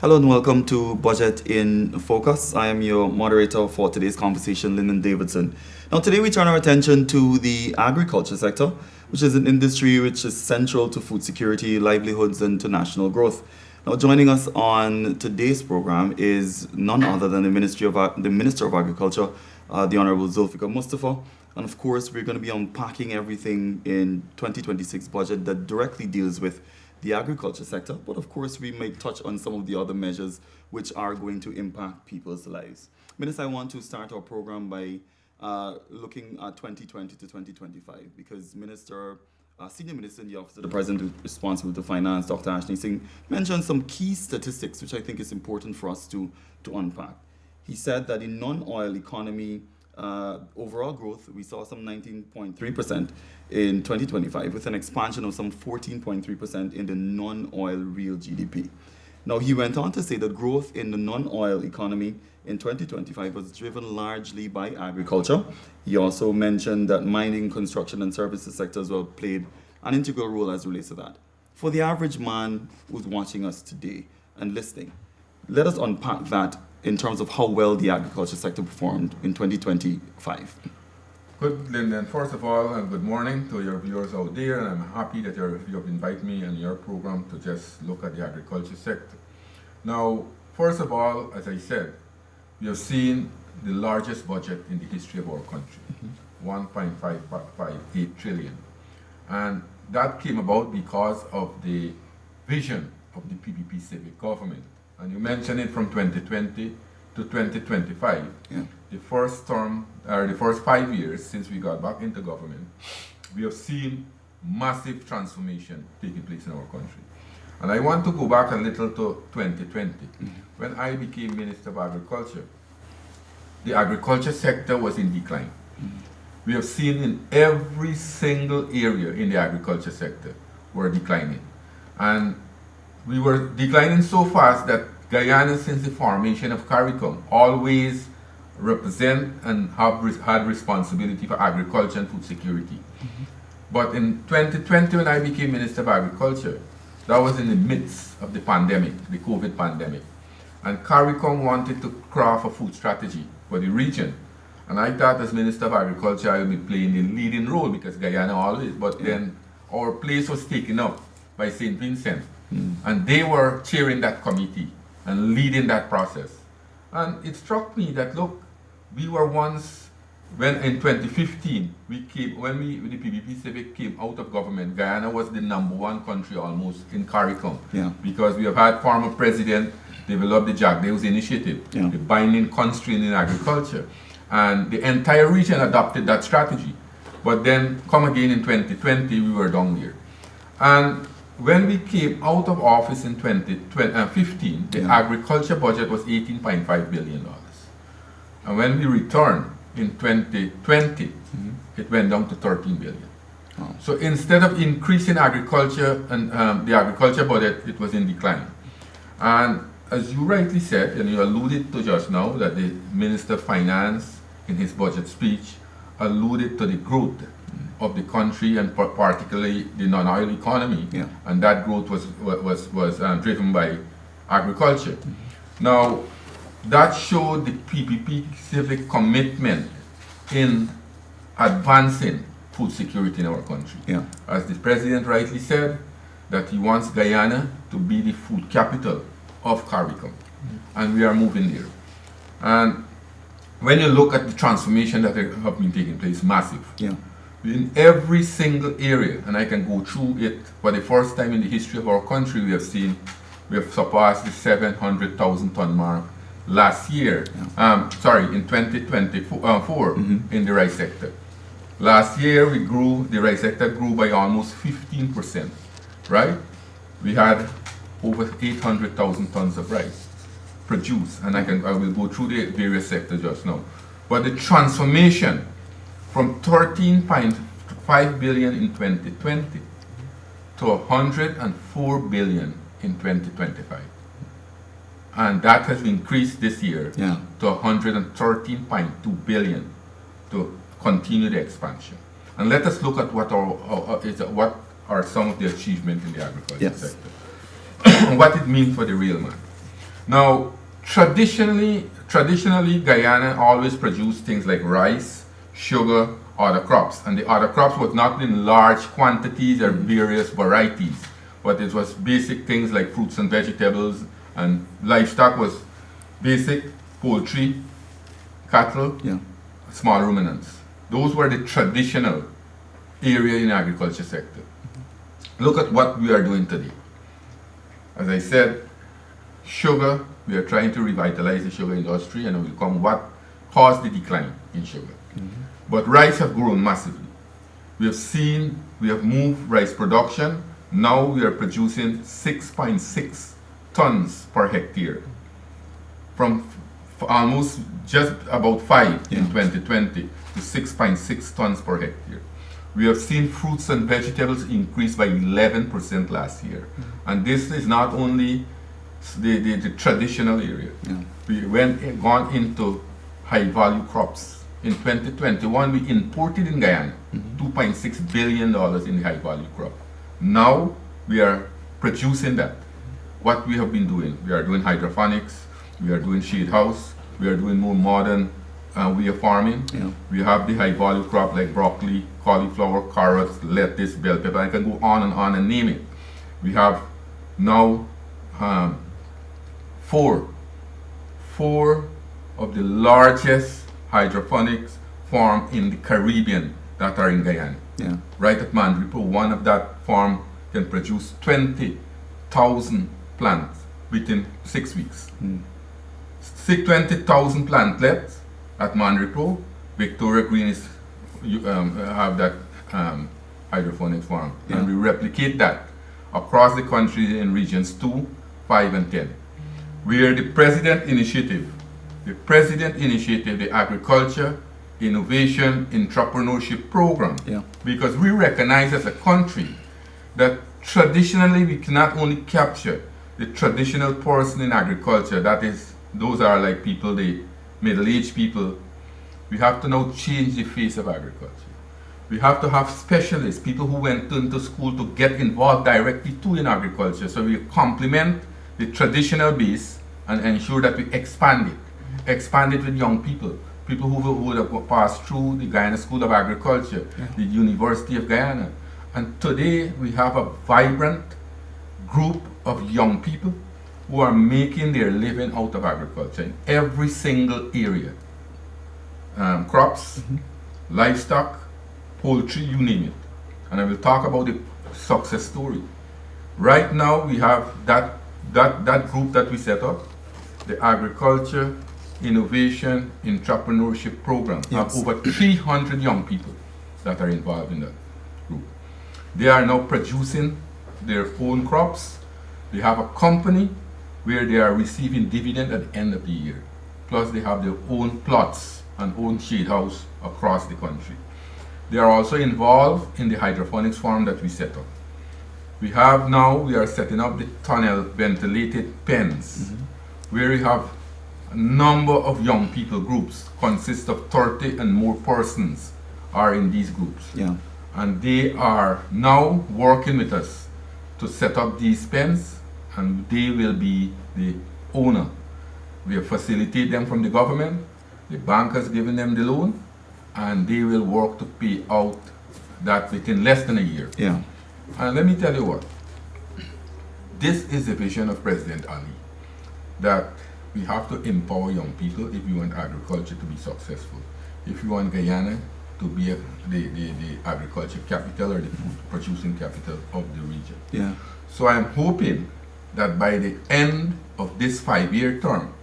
Hello and welcome to Budget in Focus. I am your moderator for today's conversation, Lyndon Davidson. Now, today we turn our attention to the agriculture sector, which is an industry which is central to food security, livelihoods, and to national growth. Now, joining us on today's program is none other than the Minister of Agriculture, the Honorable Zulfikar Mustafa. And of course, we're going to be unpacking everything in 2026 budget that directly deals with the agriculture sector, but of course we may touch on some of the other measures which are going to impact people's lives. Minister, I want to start our program by looking at 2020 to 2025 because Senior Minister in the Office of the President responsible to finance, Dr. Ashley Singh, mentioned some key statistics which I think is important for us to unpack. He said that in non-oil economy, overall growth, we saw some 19.3% in 2025 with an expansion of some 14.3% in the non-oil real GDP. Now, he went on to say that growth in the non-oil economy in 2025 was driven largely by agriculture. He also mentioned that mining, construction, and services sectors well played an integral role as relates to that. For the average man who's watching us today and listening, let us unpack that in terms of how well the agriculture sector performed in 2025. Good, Lyndon. First of all, and good morning to your viewers out there, and I'm happy that you have invited me on your program to just look at the agriculture sector. Now, first of all, as I said, we have seen the largest budget in the history of our country, 1.558 trillion. And that came about because of the vision of the PPP civic government. And you mentioned it from 2020 to 2025. Yeah. The first term, or the first 5 years since we got back into government, we have seen massive transformation taking place in our country. And I want to go back a little to 2020. When I became Minister of Agriculture, the agriculture sector was in decline. We have seen in every single area in the agriculture sector were declining. And we were declining so fast that Guyana, since the formation of CARICOM, always represent and had responsibility for agriculture and food security. But in 2020, when I became Minister of Agriculture, that was in the midst of the pandemic, the COVID pandemic. And CARICOM wanted to craft a food strategy for the region. And I thought as Minister of Agriculture, I would be playing the leading role because Guyana always, but then our place was taken up by St. Vincent. And they were chairing that committee and leading that process. And it struck me that, look, we were once, when in 2015, the PPP Civic came out of government, Guyana was the #1 country almost in CARICOM. Yeah. Because we have had former president develop the Jack Dales Initiative, the binding constraint in agriculture. And the entire region adopted that strategy. But then, come again in 2020, we were down there. And when we came out of office in 2015, the agriculture budget was $18.5 billion. And when we returned in 2020, it went down to $13 billion. Oh. So instead of increasing agriculture and the agriculture budget, it was in decline. And as you rightly said, and you alluded to just now, that the Minister of Finance in his budget speech alluded to the growth of the country and particularly the non-oil economy, and that growth was driven by agriculture. Now, that showed the PPP civic commitment in advancing food security in our country. As the President rightly said, that he wants Guyana to be the food capital of CARICOM, and we are moving there. And when you look at the transformation that have been taking place, massive. In every single area, and I can go through it, for the first time in the history of our country, we have surpassed the 700,000 ton mark last year, in 2024, in the rice sector. Last year, the rice sector grew by almost 15%, right? We had over 800,000 tons of rice produced, and I will go through the various sectors just now. But the transformation from 13.5 billion in 2020 to 104 billion in 2025. And that has increased this year to 113.2 billion to continue the expansion. And let us look at what are some of the achievements in the agriculture sector. What it means for the real man. Now, traditionally, Guyana always produced things like rice, sugar, other crops, and the other crops was not in large quantities or various varieties, but it was basic things like fruits and vegetables, and livestock was basic poultry, cattle, Yeah. small ruminants. Those were the traditional area in the agriculture sector. Look at what we are doing today. As I said, sugar, we are trying to revitalize the sugar industry, and it will come what caused the decline in sugar. But rice have grown massively. We have moved rice production. Now we are producing 6.6 tons per hectare from almost just about 5 in 2020 to 6.6 tons per hectare. We have seen fruits and vegetables increase by 11% last year. And this is not only the traditional area. We gone into high value crops. In 2021, we imported in Guyana $2.6 billion in the high value crop. Now we are producing that. What we have been doing, we are doing hydroponics, we are doing shade house, we are doing more modern way of farming. We have the high value crop like broccoli, cauliflower, carrots, lettuce, bell pepper. I can go on and name it. We have now four of the largest hydroponics farm in the Caribbean that are in Guyana. Right at Mandripo, one of that farm can produce 20,000 plants within 6 weeks. 20,000 plantlets at Mandripo. Victoria Green is have that hydroponics farm, and we replicate that across the country in regions 2, 5, and 10. We are the President Initiative, the Agriculture, Innovation, Entrepreneurship Program, because we recognize as a country that traditionally we cannot only capture the traditional person in agriculture, those are like people, the middle-aged people. We have to now change the face of agriculture. We have to have specialists, people who went into school to get involved directly too in agriculture, so we complement the traditional base and ensure that we expand it with young people who would have passed through the Guyana School of Agriculture, the University of Guyana. And today we have a vibrant group of young people who are making their living out of agriculture in every single area. Crops, livestock, poultry, you name it. And I will talk about the success story. Right now we have that group that we set up, the Agriculture, Innovation, Entrepreneurship Program. We have over 300 young people that are involved in that group. They are now producing their own crops. They have a company where they are receiving dividend at the end of the year. Plus they have their own plots and own shade house across the country. They are also involved in the hydroponics farm that we set up. We are setting up the tunnel ventilated pens, where we have a number of young people groups, consist of 30 and more persons are in these groups. And they are now working with us to set up these pens, and they will be the owner. We have facilitated them from the government, the bank has given them the loan, and they will work to pay out that within less than a year. And let me tell you what, this is the vision of President Ali, that we have to empower young people if you want agriculture to be successful. If you want Guyana to be the agriculture capital or the food producing capital of the region. So I'm hoping that by the end of this 5-year term,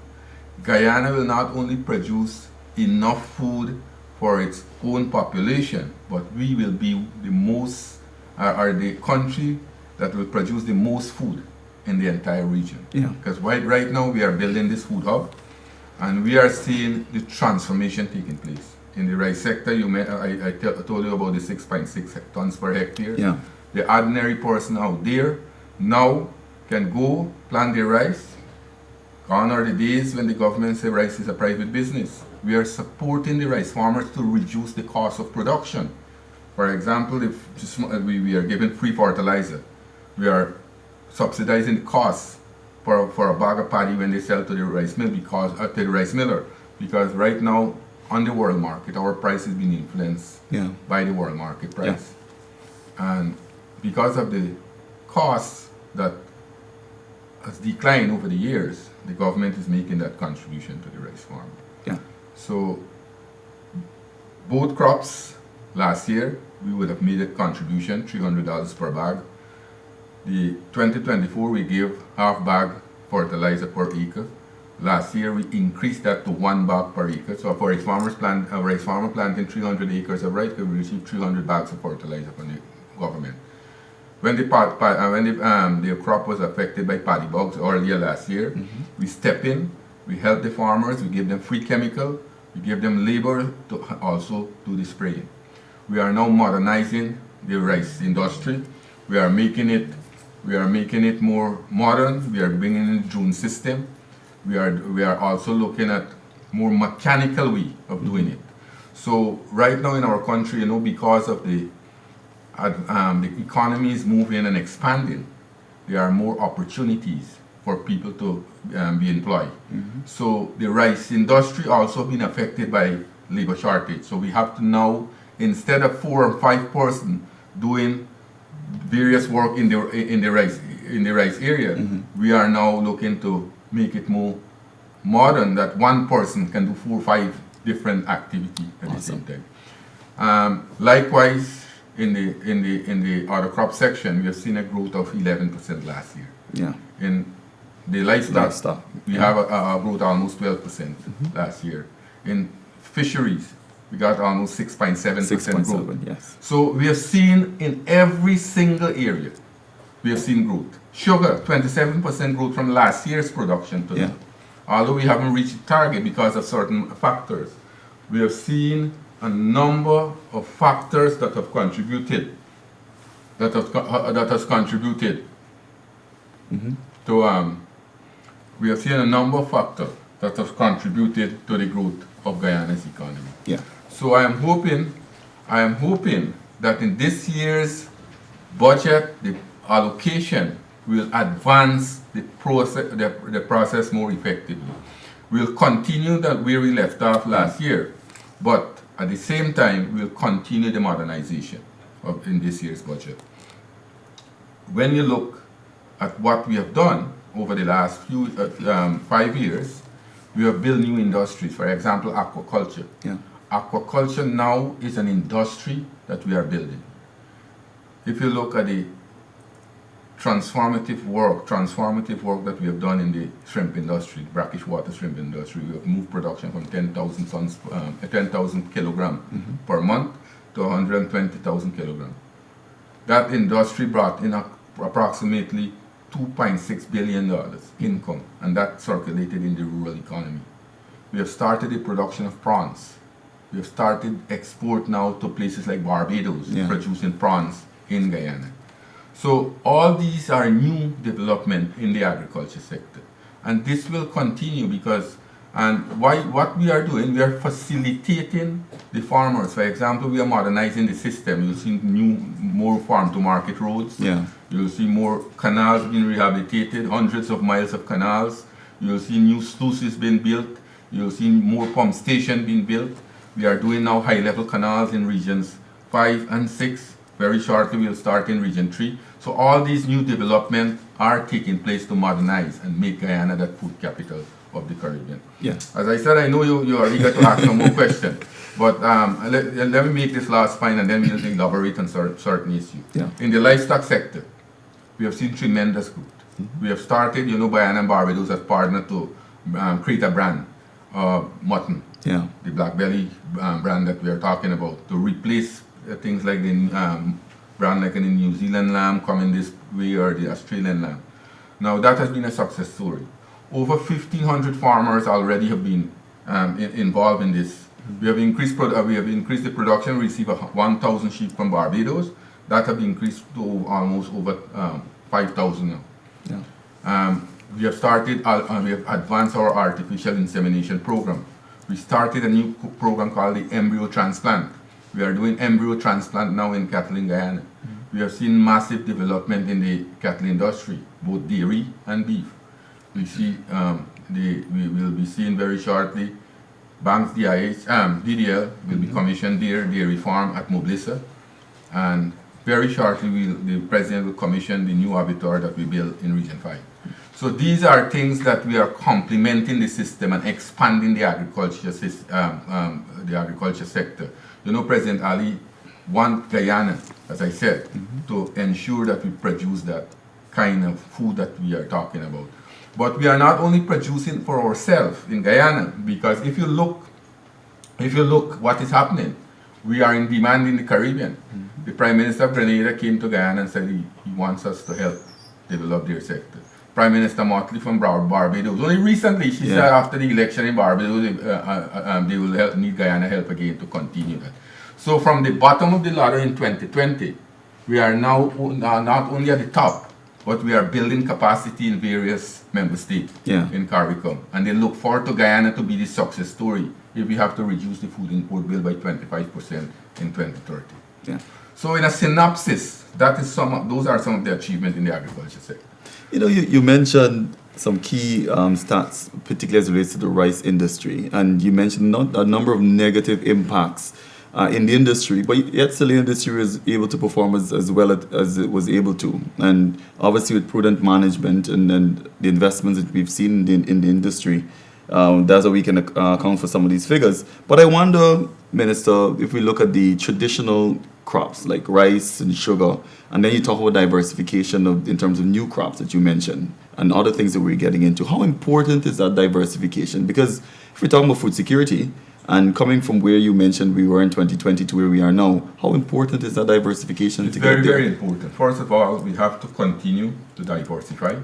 Guyana will not only produce enough food for its own population, but we will be the country that will produce the most food in the entire region. Because right now we are building this food hub, and we are seeing the transformation taking place. In the rice sector, I told you about the 6.6 tons per hectare. The ordinary person out there now can go plant their rice. Gone are the days when the government said rice is a private business. We are supporting the rice farmers to reduce the cost of production. For example, if we are giving free fertilizer, we are subsidizing the cost for a bag of paddy when they sell to the rice mill because to the rice miller, because right now on the world market our price is being influenced Yeah. by the world market price, and because of the cost that has declined over the years, the government is making that contribution to the rice farm. Yeah. So both crops last year we would have made a contribution $300 per bag. The 2024 we gave half bag fertilizer per acre. Last year we increased that to 1 bag per acre. So for a rice farmer planting 300 acres of rice, we will receive 300 bags of fertilizer from the government. When the crop was affected by paddy bugs earlier last year, we step in, we help the farmers, we give them free chemical, we give them labor to also do the spraying. We are now modernizing the rice industry. We are making it more modern. We are bringing in the drone system. We are also looking at more mechanical way of doing it. So right now in our country, because of the economy is moving and expanding, there are more opportunities for people to be employed. So the rice industry also been affected by labor shortage. So we have to now, instead of 4 or 5 persons doing various work in the rice area, we are now looking to make it more modern, that one person can do 4 or 5 different activities at the same time. Likewise, in the other crop section, we have seen a growth of 11% last year. Yeah. In the livestock, we have a growth almost 12% last year. In fisheries, we got almost 6.7% growth. Yes. So we have seen in every single area, we have seen growth. Sugar, 27% growth from last year's production to now. Although we haven't reached the target because of certain factors, we have seen a number of factors that have contributed, that has contributed to, we have seen a number of factors that have contributed to the growth of Guyana's economy. Yeah. So I am hoping that in this year's budget, the allocation will advance the process more effectively. We'll continue that where we left off last year, but at the same time, we'll continue the modernization in this year's budget. When you look at what we have done over the last 5 years, we have built new industries. For example, aquaculture. Yeah. Aquaculture now is an industry that we are building. If you look at the transformative work that we have done in the shrimp industry, brackish water shrimp industry, we have moved production from 10,000 kilograms per month to 120,000 kilograms. That industry brought in approximately $2.6 billion income, and that circulated in the rural economy. We have started the production of prawns. We have started export now to places like Barbados, producing prawns in Guyana. So all these are new development in the agriculture sector. And this will continue because, what we are doing, we are facilitating the farmers. For example, we are modernizing the system. You'll see more farm-to-market roads. Yeah. You'll see more canals being rehabilitated, hundreds of miles of canals. You'll see new sluices being built. You'll see more pump stations being built. We are doing now high-level canals in regions 5 and 6. Very shortly, we'll start in region 3. So all these new developments are taking place to modernize and make Guyana that food capital of the Caribbean. Yeah. As I said, I know you are eager to ask some more questions, but let me make this last point and then we'll elaborate on certain issues. Yeah. In the livestock sector, we have seen tremendous growth. We have started, Guyana and Barbados has partnered to create a brand, mutton. Yeah. The black belly brand that we are talking about, to replace things like the brand like in New Zealand lamb coming this way or the Australian lamb. Now that has been a success story. Over 1,500 farmers already have been involved in this. We have increased the production. We received 1,000 sheep from Barbados. That have increased to almost over 5,000 now. Yeah. We have advanced our artificial insemination program. We started a new program called the embryo transplant. We are doing embryo transplant now in cattle in Guyana. We have seen massive development in the cattle industry, both dairy and beef. We see we will be seeing very shortly Banks DDL will be commissioned their dairy farm at Moblissa, and very shortly the president will commission the new abattoir that we built in Region 5. So these are things that we are complementing the system and expanding the agriculture sector. You know, President Ali wants Guyana, as I said, to ensure that we produce that kind of food that we are talking about. But we are not only producing for ourselves in Guyana, because if you look what is happening, we are in demand in the Caribbean. The Prime Minister of Grenada came to Guyana and said he wants us to help develop their sector. Prime Minister Motley from Barbados, only recently she said after the election in Barbados they will need Guyana help again to continue that. So from the bottom of the ladder in 2020, we are now not only at the top, but we are building capacity in various member states in CARICOM. And they look forward to Guyana to be the success story if we have to reduce the food import bill by 25% in 2030. Yeah. So in a synopsis, those are some of the achievements in the agriculture sector. You know, you mentioned some key stats, particularly as it relates to the rice industry, and you mentioned a number of negative impacts in the industry, but yet still the industry was able to perform as well as it was able to. And obviously with prudent management and the investments that we've seen in the industry, that's how we can account for some of these figures. But I wonder, Minister, if we look at the traditional crops like rice and sugar, and then you talk about diversification in terms of new crops that you mentioned and other things that we're getting into, how important is that diversification? Because if we're talking about food security, and coming from where you mentioned we were in 2020 to where we are now, how important is that diversification it's to get there? It's very, very important. First of all, we have to continue to diversify,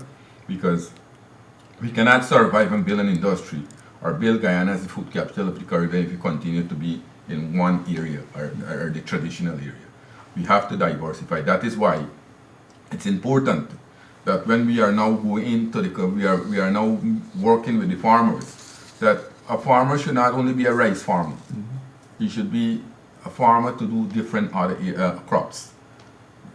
because we cannot survive and build an industry or build Guyana as the food capital of the Caribbean if we continue to be in one area or the traditional area. We have to diversify. That is why it's important that when we are now going into we are now working with the farmers, that a farmer should not only be a rice farmer. He should be a farmer to do different other crops.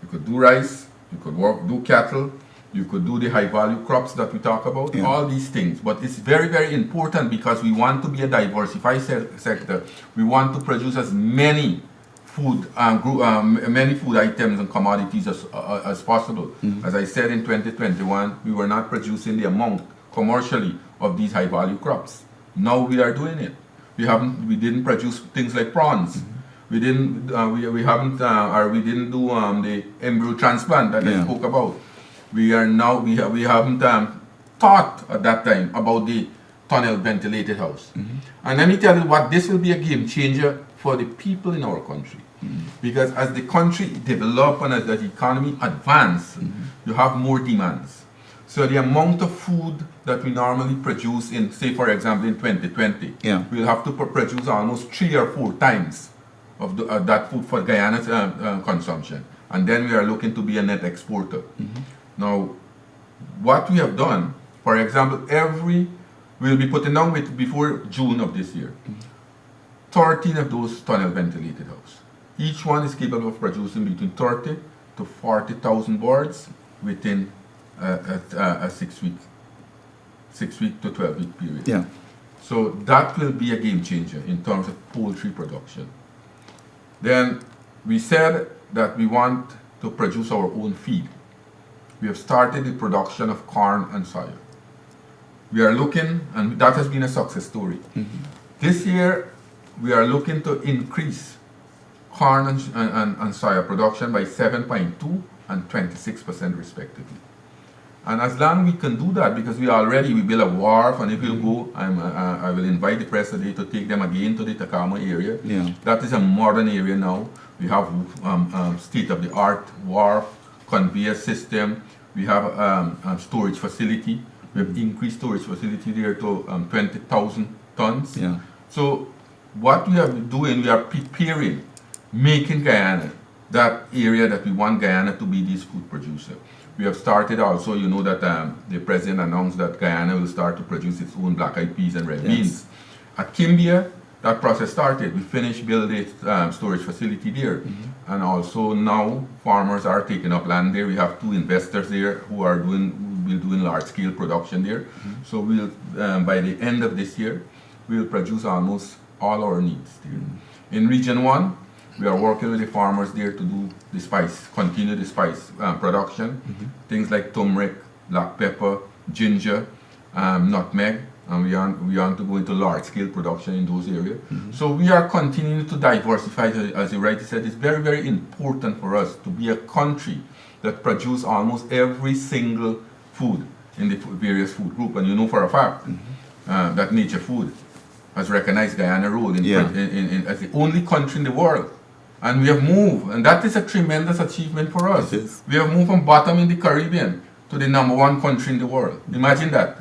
You could do rice, you could do cattle, you could do the high value crops that we talk about, all these things. But it's very, very important because we want to be a diversified sector. We want to produce as many many food items and commodities as possible. As I said, in 2021, we were not producing the amount commercially of these high value crops. Now we are doing it. We didn't produce things like prawns. We didn't do the embryo transplant that I spoke about. We haven't thought at that time about the tunnel ventilated house. And let me tell you what, this will be a game changer for the people in our country. Because as the country develops and as the economy advances, you have more demands. So the amount of food that we normally produce in, say for example in 2020, we'll have to produce almost 3 or 4 times of that food for Guyana's consumption. And then we are looking to be a net exporter. Now, what we have done, for example, we'll be putting down before June of this year, 13 of those tunnel ventilated houses. Each one is capable of producing between 30 to 40,000 boards within a 6 week to 12 week period. So that will be a game changer in terms of poultry production. Then we said that we want to produce our own feed. We have started the production of corn and soya. We are looking, and that has been a success story. This year, we are looking to increase corn and soya production by 7.2 and 26% respectively. And as long as we can do that, because we build a wharf, and if you go, I will invite the press today to take them again to the Takama area. That is a modern area now. We have state-of-the-art wharf, conveyor system. We have a storage facility. We have increased storage facility there to 20,000 tons. So what we are doing, we are preparing, making Guyana that area that we want Guyana to be this food producer. We have started also, you know that the president announced that Guyana will start to produce its own black-eyed peas and red beans. At Kimbia, that process started. We finished building a storage facility there. And also now farmers are taking up land there. We have 2 investors there who are doing we'll do in large-scale production there. So we'll, by the end of this year, we'll produce almost all our needs there. In Region 1, we are working with the farmers there to do the spice, continue the spice production. Things like turmeric, black pepper, ginger, nutmeg, and we want to go into large-scale production in those areas. So we are continuing to diversify. As you rightly said, it's very, very important for us to be a country that produces almost every single food in the various food group. And you know for a fact that Nature Food has recognized Guyana role as the only country in the world. And we have moved, and that is a tremendous achievement for us. We have moved from bottom in the Caribbean to the #1 country in the world. Imagine that.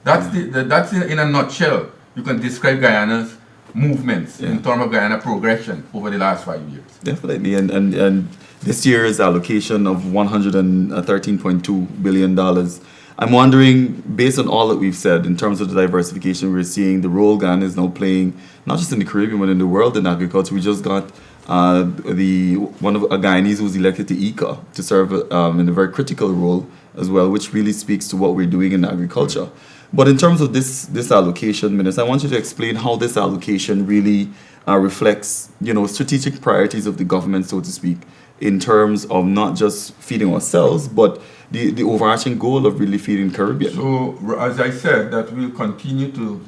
That's in a nutshell. You can describe Guyana's movements in terms of Guyana progression over the last 5 years. Definitely, and this year's allocation of $113.2 billion. I'm wondering, based on all that we've said in terms of the diversification we're seeing, the role Ghana is now playing, not just in the Caribbean but in the world in agriculture. We just got one of a Guyanese who was elected to ICA to serve in a very critical role as well, which really speaks to what we're doing in agriculture. But in terms of this allocation, Minister, I want you to explain how this allocation really reflects, strategic priorities of the government, so to speak, in terms of not just feeding ourselves, but the overarching goal of really feeding Caribbean. So, as I said, that we'll continue to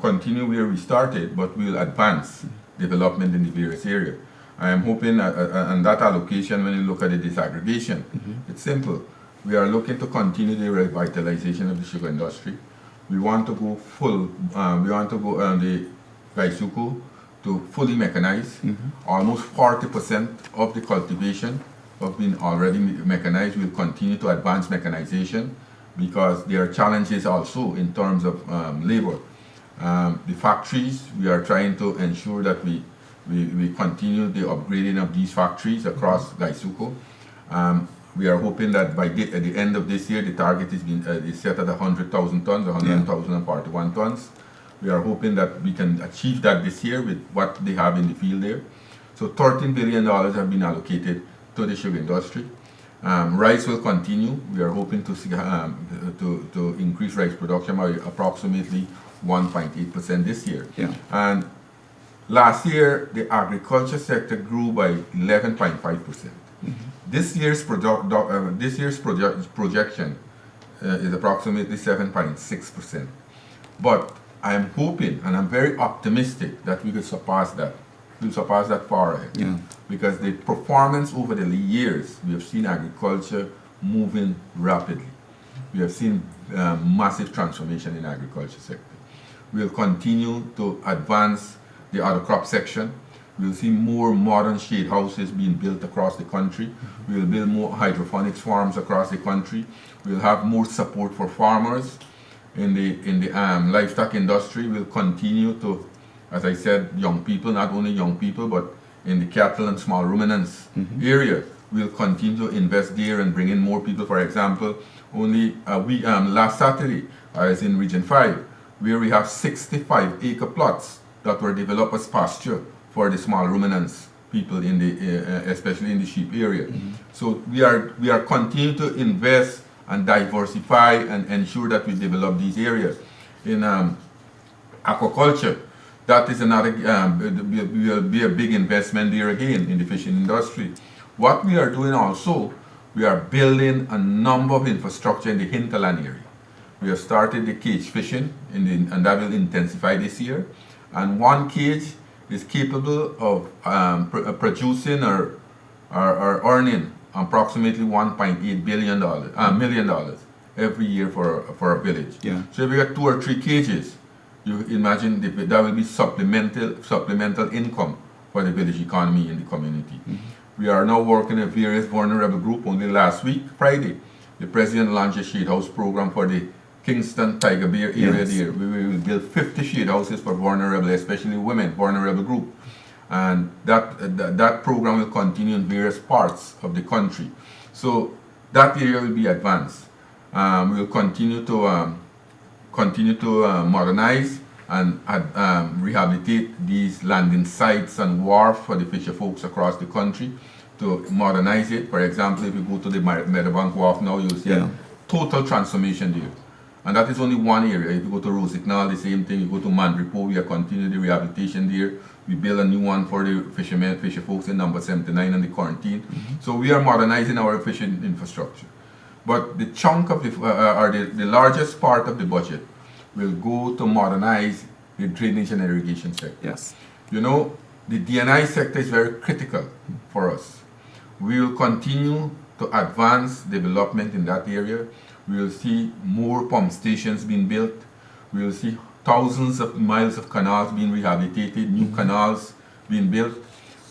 continue where we started, but we'll advance development in the various areas. I am hoping on that allocation, when you look at the disaggregation, it's simple. We are looking to continue the revitalization of the sugar industry. We want to go the Gaisuku to fully mechanize. Almost 40% of the cultivation have been already mechanized. We'll continue to advance mechanization because there are challenges also in terms of labor. The factories, we are trying to ensure that we continue the upgrading of these factories across Gaisuku. We are hoping that at the end of this year, the target is set at 100,000 tons, 100,041 tons. We are hoping that we can achieve that this year with what they have in the field there. So $13 billion have been allocated to the sugar industry. Rice will continue. We are hoping to see, to increase rice production by approximately 1.8% this year. And last year, the agriculture sector grew by 11.5%. This year's projection is approximately 7.6%. But I am hoping and I'm very optimistic that we will surpass that. We'll surpass that far ahead. Because the performance over the years, we have seen agriculture moving rapidly. We have seen massive transformation in the agriculture sector. We'll continue to advance the other crop section. We'll see more modern shade houses being built across the country. We'll build more hydroponics farms across the country. We'll have more support for farmers in the livestock industry. We'll continue to, as I said, young people, not only young people, but in the cattle and small ruminants area. We'll continue to invest there and bring in more people. For example, last Saturday, I was in Region 5, where we have 65-acre plots that were developed as pasture for the small ruminants people especially in the sheep area. So we are continuing to invest and diversify and ensure that we develop these areas. In aquaculture, that is another will be a big investment there again in the fishing industry. What we are doing also, we are building a number of infrastructure in the hinterland area. We have started the cage fishing and that will intensify this year. And one cage is capable of producing or earning approximately $1.8 million every year for a village. So if we got 2 or 3 cages, you imagine that will be supplemental income for the village economy in the community. We are now working with various vulnerable groups. Only last week, Friday, the President launched a shade house program for the Kingston Tiger Bear area there. We will build 50 shade houses for vulnerable, especially women, vulnerable group. And that program will continue in various parts of the country. So that area will be advanced. We will continue to modernize and rehabilitate these landing sites and wharf for the fisher folks across the country to modernize it. For example, if you go to the Meadowbank Wharf now, you'll see total transformation there. And that is only one area. If you go to Rosignol, the same thing. You go to Mandripo, we are continuing the rehabilitation there. We build a new one for the fisher folks in number 79 and the quarantine. So we are modernizing our fishing infrastructure. But the chunk of the largest part of the budget will go to modernize the drainage and irrigation sector. Yes. You know, the DNI sector is very critical for us. We will continue to advance development in that area. We will see more pump stations being built. We will see thousands of miles of canals being rehabilitated, new canals being built.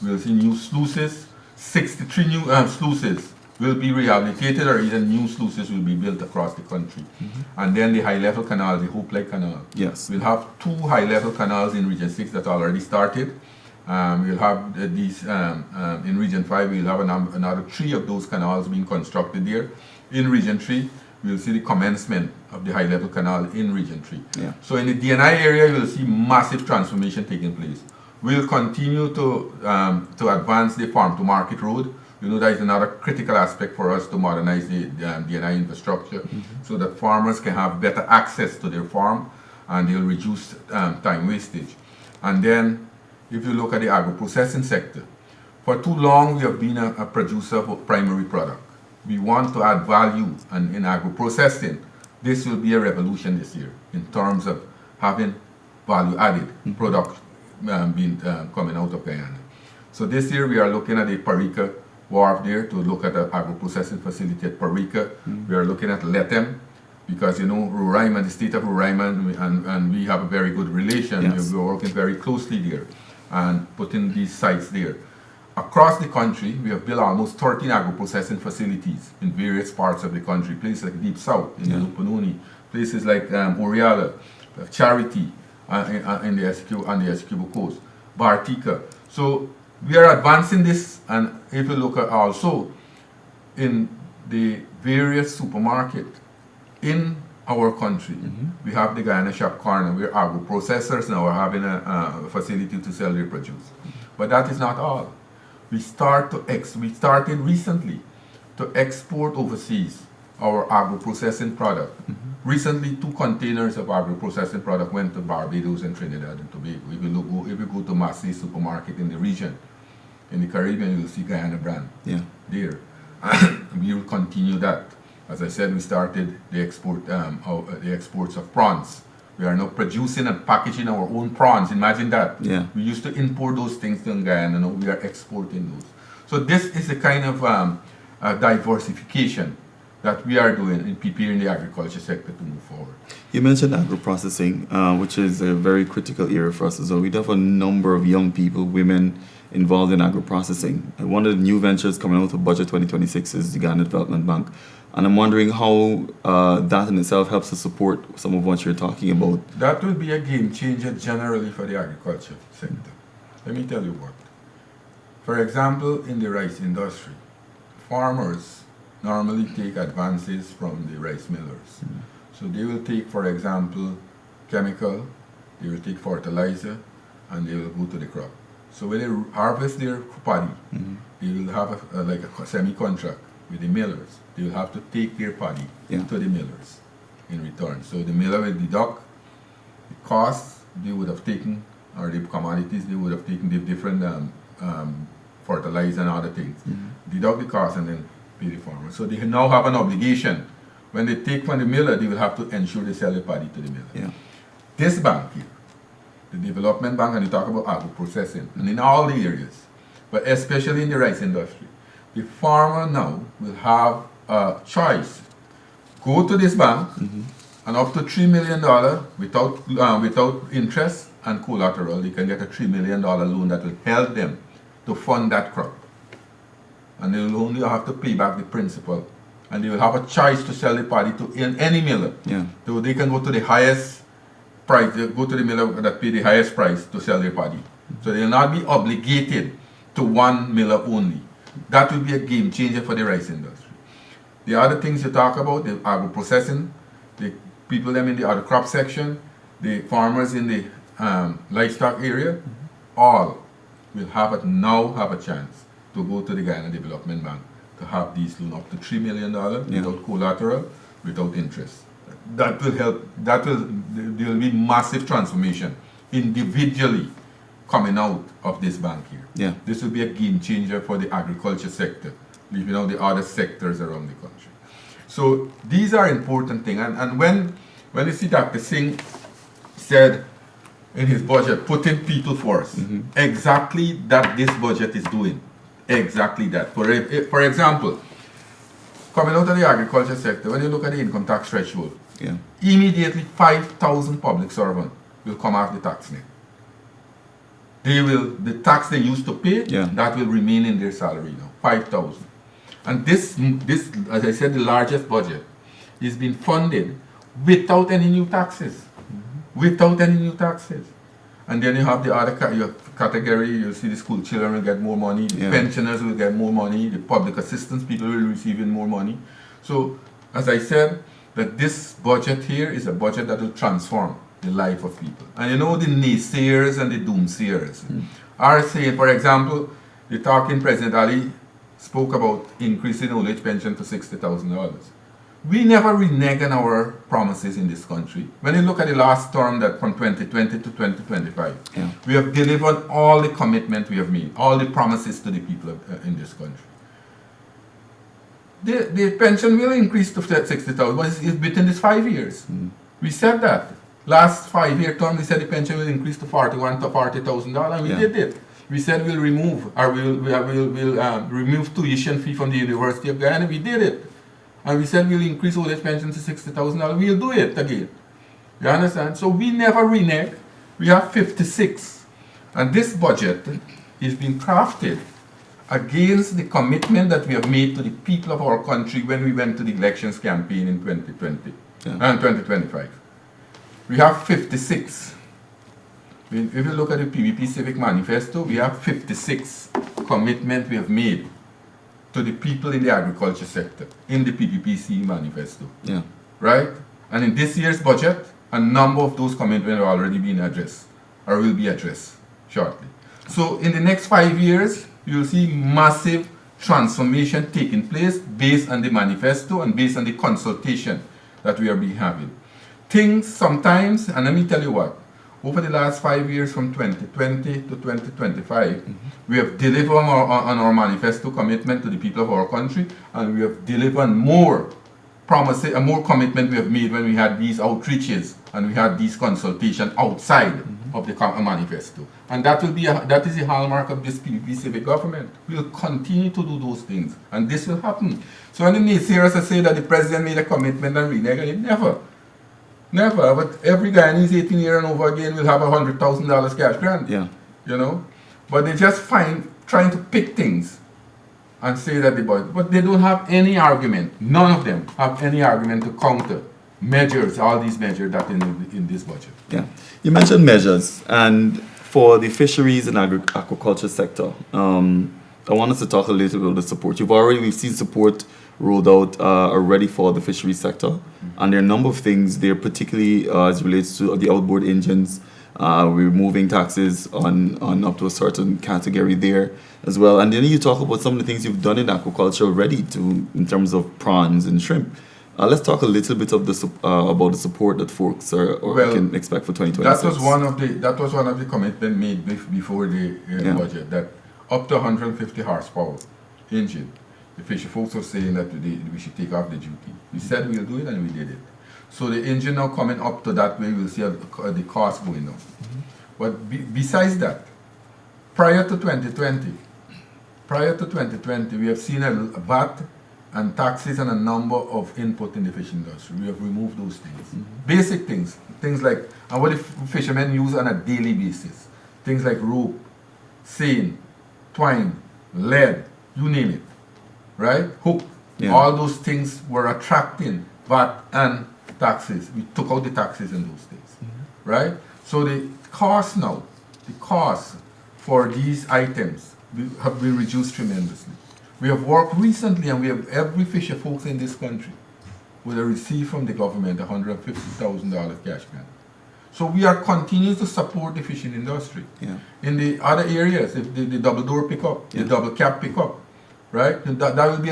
We will see new sluices. 63 new sluices will be rehabilitated, or even new sluices will be built across the country. And then the high-level canal, the Hope Lake Canal. Yes. We'll have 2 high-level canals in Region 6 that already started. We'll have these in Region 5. We'll have another 3 of those canals being constructed there. In Region 3, we'll see the commencement of the high-level canal in Region 3. Yeah. So in the DNI area, you'll see massive transformation taking place. We'll continue to advance the farm-to-market road. You know, that is another critical aspect for us to modernize the DNI infrastructure so that farmers can have better access to their farm and they'll reduce time wastage. And then, if you look at the agro-processing sector, for too long we have been a producer of primary product. We want to add value, and in agro-processing, this will be a revolution this year in terms of having value-added product coming out of Guyana. So this year we are looking at the Parika Wharf there to look at the agro-processing facility at Parika. We are looking at Letem, because you know Roraima, the state of Roraima, and we have a very good relation. Yes. We're working very closely there and putting these sites there. Across the country, we have built almost 13 agro-processing facilities in various parts of the country. Places like Deep South, in the Lupununi, places like Oriala, Charity, in the Essequibo Coast, Bartica. So we are advancing this, and if you look at also in the various supermarkets in our country, we have the Guyana Shop Corner, where agro-processors now are having a facility to sell their produce. But that is not all. We started recently to export overseas our agro-processing product. Recently, 2 containers of agro-processing product went to Barbados and Trinidad and Tobago. If you go to Massey supermarket in the region, in the Caribbean, you'll see Guyana brand there. We will continue that. As I said, we started the exports of prawns. We are now producing and packaging our own prawns. Imagine that. Yeah. We used to import those things to Guyana, now we are exporting those. So this is a kind of diversification that we are doing in preparing the agriculture sector to move forward. You mentioned agro-processing, which is a very critical area for us as well. We have a number of young people, women, involved in agro-processing. And one of the new ventures coming out of Budget 2026 is the Ghana Development Bank. And I'm wondering how that in itself helps to support some of what you're talking about. That will be a game changer generally for the agriculture sector. Let me tell you what. For example, in the rice industry, farmers normally take advances from the rice millers. So they will take, for example, chemical, they will take fertilizer, and they will go to the crop. So when they harvest their paddy, they will have a semi-contract with the millers. They will have to take their paddy to the millers in return. So the miller will deduct the costs they would have taken, or the commodities they would have taken, the different fertilizer and other things. Deduct the cost and then pay the farmer. So they now have an obligation. When they take from the miller, they will have to ensure they sell the paddy to the miller. Yeah. This bank here, the development bank, and you talk about agro-processing, and in all the areas, but especially in the rice industry, the farmer now will have a choice. Go to this bank, and up to $3 million without interest and collateral, they can get a $3 million loan that will help them to fund that crop. And they will only have to pay back the principal. And they will have a choice to sell the paddy to any miller. Yeah. So they can go to the highest price, they go to the miller that pay the highest price to sell their paddy. So they will not be obligated to one miller only. That will be a game changer for the rice industry. The other things you talk about, the agro-processing, the people them in the other crop section, the farmers in the livestock area, all will now have a chance to go to the Guyana Development Bank to have these loans up to $3 million without collateral, without interest. That will help. There will be massive transformation individually coming out of this bank here. Yeah. This will be a game changer for the agriculture sector, leaving out the other sectors around the country. So these are important things. And when you see Dr. Singh said in his budget, putting people first, exactly that this budget is doing. Exactly that. For example, coming out of the agriculture sector, when you look at the income tax threshold, Yeah. immediately 5,000 public servants will come off the tax net. The tax they used to pay, Yeah. that will remain in their salary now, 5,000. And this, as I said, the largest budget is being funded without any new taxes. Without any new taxes. And then you have the other category, you see the school children will get more money, the Yeah. pensioners will get more money, the public assistance people will receive more money. So, as I said, that this budget here is a budget that will transform the life of people. And you know the naysayers and the doomsayers are saying, for example, the talking President Ali spoke about increasing old age pension to $60,000. We never renege on our promises in this country. When you look at the last term, that from 2020 to 2025, Yeah. we have delivered all the commitment we have made, all the promises to the people in this country. The pension will increase to 60,000, but it's within these 5 years. We said that. Last 5-year term, we said the pension will increase to $41,000 to $40,000, and we Yeah. did it. We said we'll remove tuition fee from the University of Guyana. We did it. And we said we'll increase old age pension to $60,000. We'll do it again. You understand? So we never renege. We have 56. And this budget is being crafted against the commitment that we have made to the people of our country when we went to the elections campaign in 2020 and 2025. We have 56. If you look at the PVP Civic Manifesto, we have 56 commitments we have made to the people in the agriculture sector in the PPPC Manifesto. Yeah. Right? And in this year's budget, a number of those commitments are already being addressed or will be addressed shortly. So in the next 5 years, you'll see massive transformation taking place based on the manifesto and based on the consultation that we are being having. Things sometimes, and let me tell you what, over the last 5 years from 2020 to 2025, we have delivered on our manifesto commitment to the people of our country, and we have delivered more promises and more commitment we have made when we had these outreaches and we had these consultations outside of the manifesto. And that is the hallmark of this PPP civic government. We will continue to do those things, and this will happen. So when the naysayers say that the president made a commitment and reneged, never. Never, but every Guyanese 18 years and over again will have $100,000 cash grant. Yeah. You know? But they just trying to pick things and say that but they don't have any argument. None of them have any argument to counter measures, all these measures that in this budget. Yeah. You mentioned measures, and for the fisheries and aquaculture sector, I want us to talk a little bit about the support. We've seen support rolled out already for the fisheries sector, and there are a number of things there, particularly as it relates to the outboard engines. We're removing taxes on up to a certain category there as well. And then you talk about some of the things you've done in aquaculture already in terms of prawns and shrimp. Let's talk a little bit of about the support that folks can expect for 2026. That was one of the commitments made before the budget, that up to 150 horsepower engine. The fisher folks were saying that we should take off the duty. We said we'll do it, and we did it. So the engine now coming up to that way, we'll see the cost going up. But besides that, prior to 2020, we have seen a VAT and taxes and a number of input in the fishing industry. We have removed those things. Basic things like, and what the fishermen use on a daily basis. Things like rope, seine, twine, lead, you name it. Right? Hook. Yeah. All those things were attracting VAT and taxes. We took out the taxes in those things. Right? So the cost for these items have been reduced tremendously. We have worked recently, and we have every fisher folks in this country will receive from the government $150,000 cash grant. So we are continuing to support the fishing industry. Yeah. In the other areas, if the double door pickup, the double cap pickup, right? That will be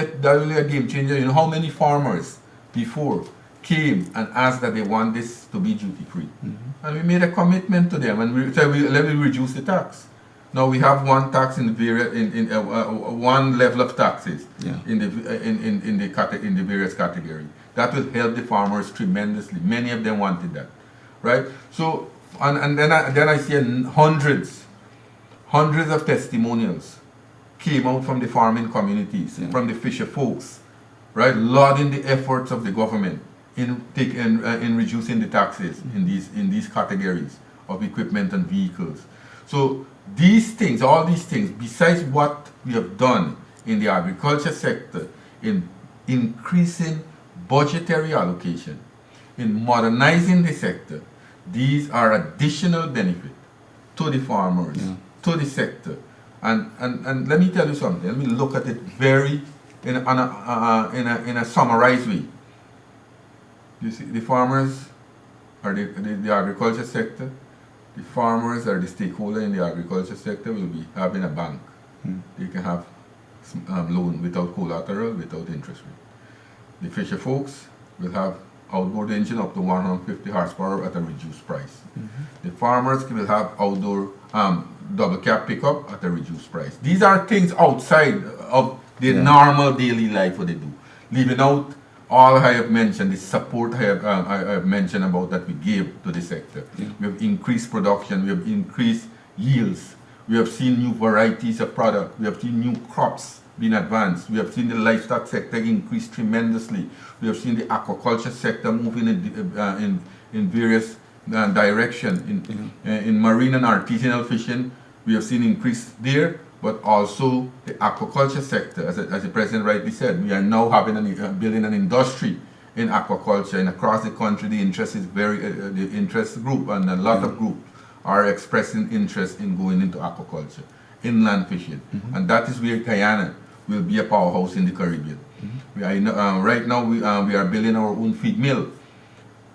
a game changer. You know how many farmers before came and asked that they want this to be duty-free. And we made a commitment to them, and we said, let me reduce the tax. Now we have one tax in one level of taxes in the various categories. That will help the farmers tremendously. Many of them wanted that, right? So, and then I see hundreds of testimonials came out from the farming communities, from the fisher folks, right, lauding the efforts of the government in reducing the taxes in these categories of equipment and vehicles. So these things, all these things, besides what we have done in the agriculture sector, in increasing budgetary allocation, in modernizing the sector, these are additional benefit to the farmers, to the sector. And let me tell you something. Let me look at it very in a summarized way. You see, the farmers are the agriculture sector. The farmers are the stakeholder in the agriculture sector will be having a bank. They can have loan without collateral, without interest rate. The fisher folks will have outboard engine up to 150 horsepower at a reduced price. The farmers will have outdoor double cab pickup at a reduced price. These are things outside of the normal daily life what they do. Leaving out all I have mentioned, the support I have mentioned about that we gave to the sector. We have increased production, we have increased yields, we have seen new varieties of product, we have seen new crops being advanced, we have seen the livestock sector increase tremendously, we have seen the aquaculture sector moving in various directions. In marine and artisanal fishing, we have seen increase there, but also the aquaculture sector, as the president rightly said, we are now building an industry in aquaculture, and across the country the interest is the interest group and a lot of groups are expressing interest in going into aquaculture, inland fishing, and that is where Guyana will be a powerhouse in the Caribbean. Right now we are building our own feed mill.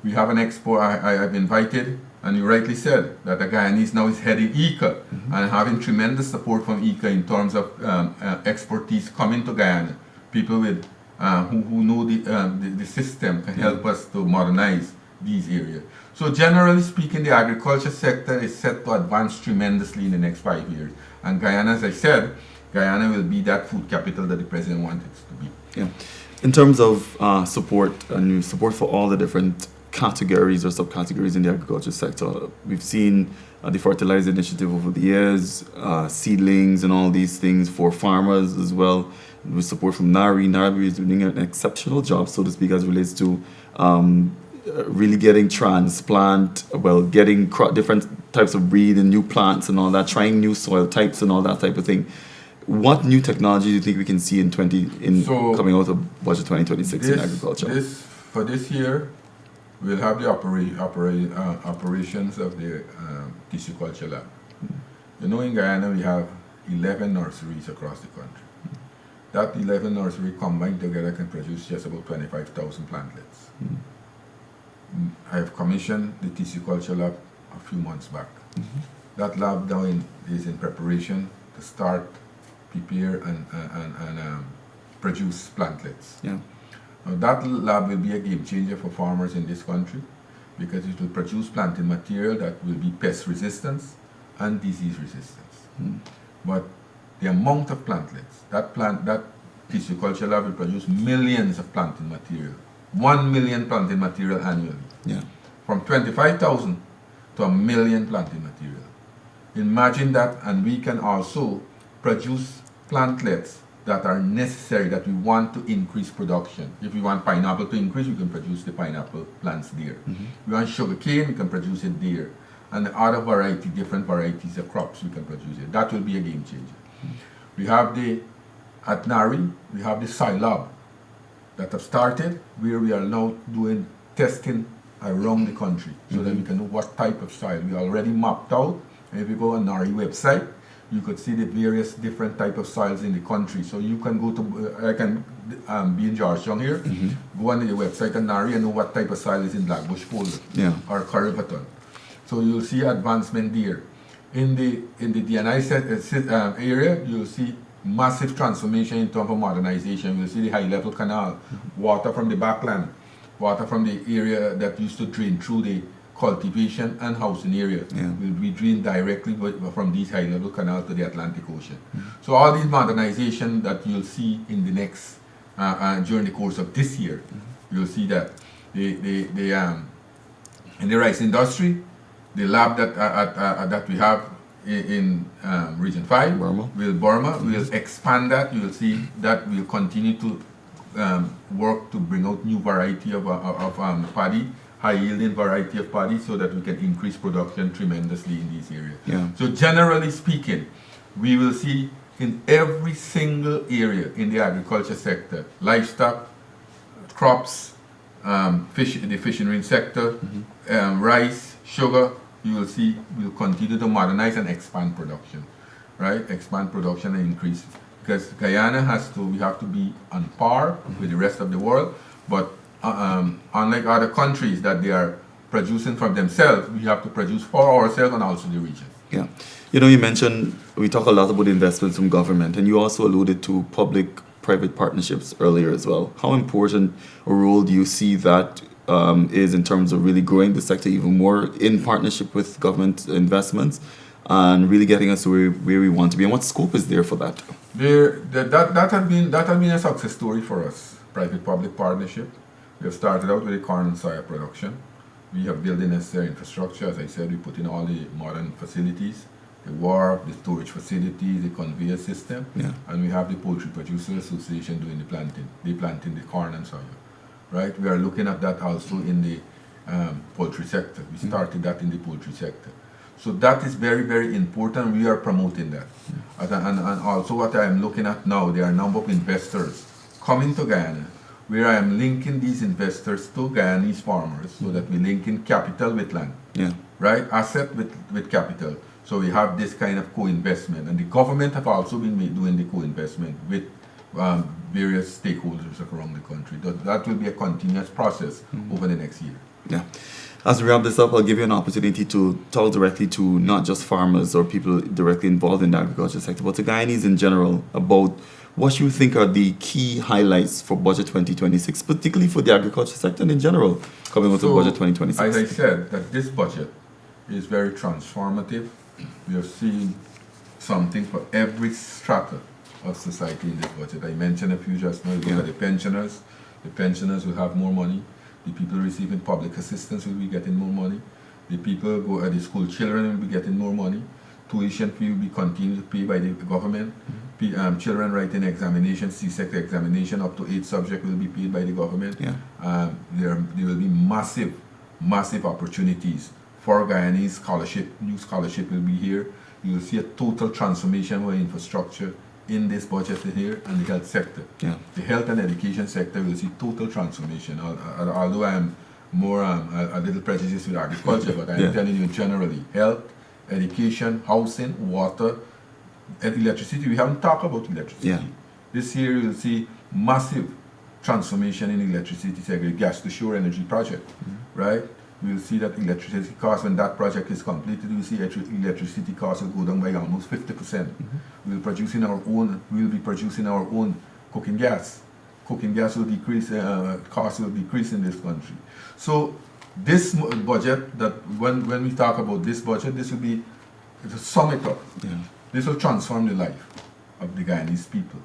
We have an expo I have invited. And you rightly said that the Guyanese now is heading ICA and having tremendous support from ICA in terms of expertise coming to Guyana. People with who know the system can help us to modernize these areas. So generally speaking, the agriculture sector is set to advance tremendously in the next 5 years. And Guyana, as I said, Guyana will be that food capital that the president wanted it to be. Yeah. In terms of support and support for all the different categories or subcategories in the agriculture sector. We've seen the fertilizer initiative over the years, seedlings and all these things for farmers as well, with support from NARI. NARI is doing an exceptional job, so to speak, as it relates to really getting getting different types of breed and new plants and all that, trying new soil types and all that type of thing. What new technology do you think we can see coming out of Budget 2026 in agriculture? For this year, we'll have the operations of the tissue culture lab. You know, in Guyana we have 11 nurseries across the country. That 11 nurseries combined together can produce just about 25,000 plantlets. I have commissioned the tissue culture lab a few months back. That lab now is in preparation to start, prepare and produce plantlets. Now that lab will be a game changer for farmers in this country because it will produce planting material that will be pest resistance and disease resistance. But the amount of plantlets, that tissue culture lab will produce millions of planting material, 1 million planting material annually. From 25,000 to 1 million planting material. Imagine that, and we can also produce plantlets that are necessary, that we want to increase production. If we want pineapple to increase, we can produce the pineapple plants there. We want sugar cane, we can produce it there. And the other different varieties of crops, we can produce it. That will be a game changer. We have at NARI, we have the soil lab that have started, where we are now doing testing around the country so that we can know what type of soil. We already mapped out, and if you go on NARI website, you could see the various different type of soils in the country. So you can go to, I can be in Georgetown here, go on the website of NARI and know what type of soil is in Blackbush Folder or Currivaton. So you'll see advancement there. In the DNI area, you'll see massive transformation in terms of modernization. You'll see the high level canal, water from the backland Water from the area that used to drain through the cultivation and housing areas Yeah. will be drained directly from these high-level canals to the Atlantic Ocean. So all these modernization that you'll see in the next, during the course of this year, you'll see that in the rice industry, the lab that we have in Region 5, Burma, will expand that. You will see that we'll continue to work to bring out new variety of paddy, high-yielding variety of paddy, so that we can increase production tremendously in these areas. Yeah. So generally speaking, we will see in every single area in the agriculture sector, livestock, crops, the fish and marine sector, rice, sugar, you will see we'll continue to modernize and expand production, right? Expand production and increase. Because Guyana we have to be on par with the rest of the world, but unlike other countries that they are producing from themselves, we have to produce for ourselves and also the region. Yeah. You know, you mentioned, we talk a lot about investments from government, and you also alluded to public-private partnerships earlier as well. How important a role do you see that is in terms of really growing the sector even more in partnership with government investments and really getting us to where we want to be? And what scope is there for that? That has been a success story for us, private-public partnership. We have started out with the corn and soya production. We have built the necessary infrastructure. As I said, we put in all the modern facilities, the wharf, the storage facilities, the conveyor system, and we have the Poultry Producers Association doing the planting. They planting the corn and soya, right? We are looking at that also in the poultry sector. We started that in the poultry sector. So that is very, very important. We are promoting that. And also what I am looking at now, there are a number of investors coming to Guyana, where I am linking these investors to Guyanese farmers, so that we link in capital with land, right? Asset with capital. So we have this kind of co-investment, and the government have also been doing the co-investment with various stakeholders around the country. That will be a continuous process over the next year. Yeah. As we wrap this up, I'll give you an opportunity to talk directly to not just farmers or people directly involved in the agriculture sector, but to Guyanese in general about what you think are the key highlights for Budget 2026, particularly for the agriculture sector and in general, coming out of Budget 2026. As I said, that this budget is very transformative. We are seeing something for every strata of society in this budget. I mentioned a few just now. You look at the pensioners. The pensioners will have more money. The people receiving public assistance will be getting more money. The people who are the school children will be getting more money. Tuition fee will be continued to pay by the government. Children writing examination, C-SEC examination, up to 8 subjects will be paid by the government. There will be massive opportunities for Guyanese scholarship. New scholarship will be here. You will see a total transformation of infrastructure in this budget here, and the health sector. The health and education sector will see total transformation. Although I am more a little prejudiced with agriculture, but I am telling you generally, health, education, housing, water, and electricity. We haven't talked about electricity. This year you will see massive transformation in electricity sector, gas to shore energy project, right? We will see that electricity costs, when that project is completed, we will see electricity costs will go down by almost 50%. We will be producing our own cooking gas. Cooking gas will decrease, costs will decrease in this country. So this budget, that when we talk about this budget, this will be, to sum it up, this will transform the life of the Guyanese people.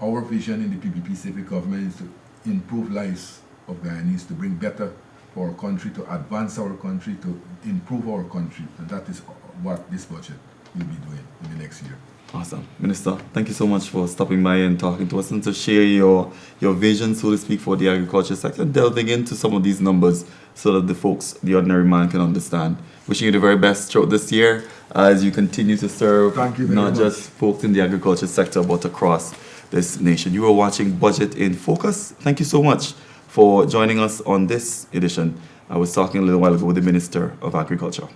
Our vision in the PPP civic government is to improve lives of Guyanese, to bring better for our country, to advance our country, to improve our country. And that is what this budget will be doing in the next year. Awesome. Minister, thank you so much for stopping by and talking to us and to share your vision, so to speak, for the agriculture sector, and delving into some of these numbers so that the folks, the ordinary man, can understand. Wishing you the very best throughout this year as you continue to serve not just folks in the agriculture sector, but across this nation. You are watching Budget in Focus. Thank you so much for joining us on this edition. I was talking a little while ago with the Minister of Agriculture.